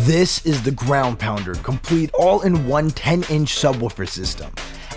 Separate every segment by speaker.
Speaker 1: This is the Ground Pounder, complete all-in-one 10-inch subwoofer system.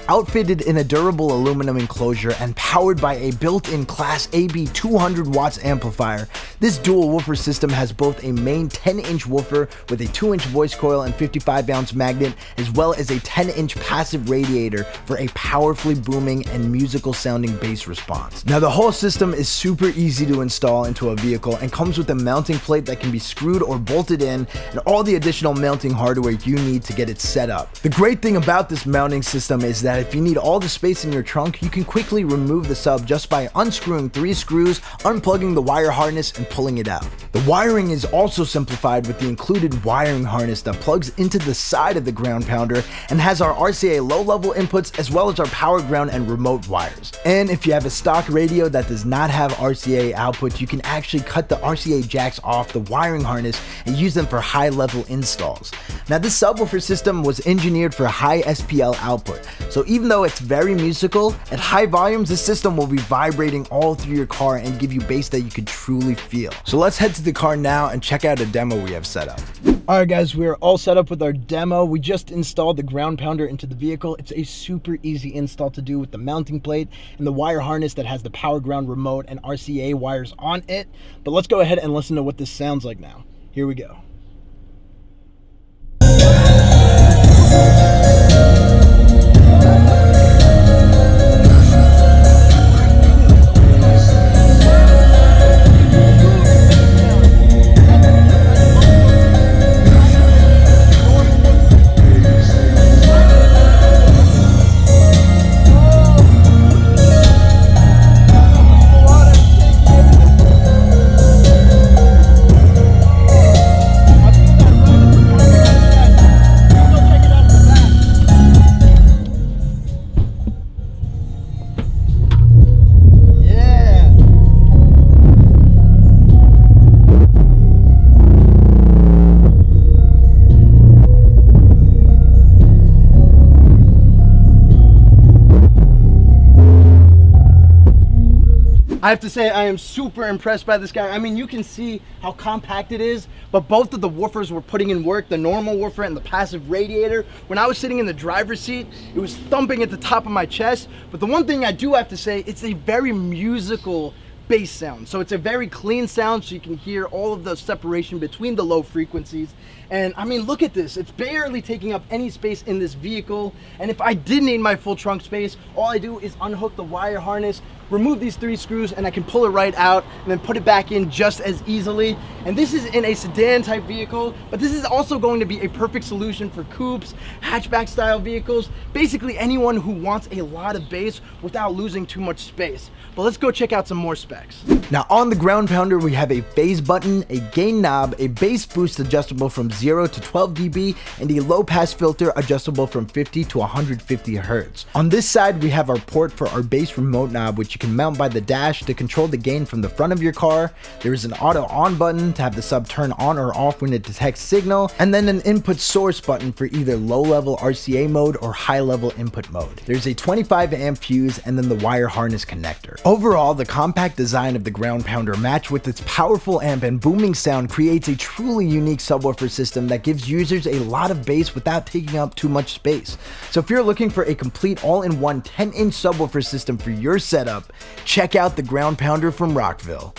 Speaker 1: Outfitted in a durable aluminum enclosure and powered by a built-in Class AB 200 watts amplifier, this dual woofer system has both a main 10-inch woofer with a 2-inch voice coil and 55-ounce magnet, as well as a 10-inch passive radiator for a powerfully booming and musical sounding bass response. Now, the whole system is super easy to install into a vehicle and comes with a mounting plate that can be screwed or bolted in and all the additional mounting hardware you need to get it set up. The great thing about this mounting system is that if you need all the space in your trunk, you can quickly remove the sub just by unscrewing 3 screws, unplugging the wire harness, and pulling it out. The wiring is also simplified with the included wiring harness that plugs into the side of the Ground Pounder and has our RCA low-level inputs as well as our power ground and remote wires. And if you have a stock radio that does not have RCA output, you can actually cut the RCA jacks off the wiring harness and use them for high-level installs. Now, this subwoofer system was engineered for high SPL output, so even though it's very musical, at high volumes, this system will be vibrating all through your car and give you bass that you can truly feel. So let's head to the car now and check out a demo we have set up. All right, guys, we're all set up with our demo. We just installed the Ground Pounder into the vehicle. It's a super easy install to do with the mounting plate and the wire harness that has the power ground remote and RCA wires on it. But let's go ahead and listen to what this sounds like now. Here we go. I have to say, I am super impressed by this guy. I mean, you can see how compact it is, but both of the woofers were putting in work, the normal woofer and the passive radiator. When I was sitting in the driver's seat, it was thumping at the top of my chest. But the one thing I do have to say, it's a very musical bass sound. So it's a very clean sound, so you can hear all of the separation between the low frequencies. And I mean, look at this. It's barely taking up any space in this vehicle. And if I did need my full trunk space, all I do is unhook the wire harness, remove these 3 screws, and I can pull it right out and then put it back in just as easily. And this is in a sedan type vehicle, but this is also going to be a perfect solution for coupes, hatchback style vehicles, basically anyone who wants a lot of bass without losing too much space. But let's go check out some more specs. Now, on the Ground Pounder, we have a phase button, a gain knob, a bass boost adjustable from 0 to 12 dB, and a low pass filter adjustable from 50 to 150 Hertz. On this side, we have our port for our bass remote knob, which you can mount by the dash to control the gain from the front of your car. There is an auto on button to have the sub turn on or off when it detects signal, and then an input source button for either low level RCA mode or high level input mode. There's a 25 amp fuse and then the wire harness connector. Overall, the compact design of the Ground Pounder matched with its powerful amp and booming sound creates a truly unique subwoofer system that gives users a lot of bass without taking up too much space. So if you're looking for a complete all-in-one 10-inch subwoofer system for your setup, check out the Ground Pounder from Rockville.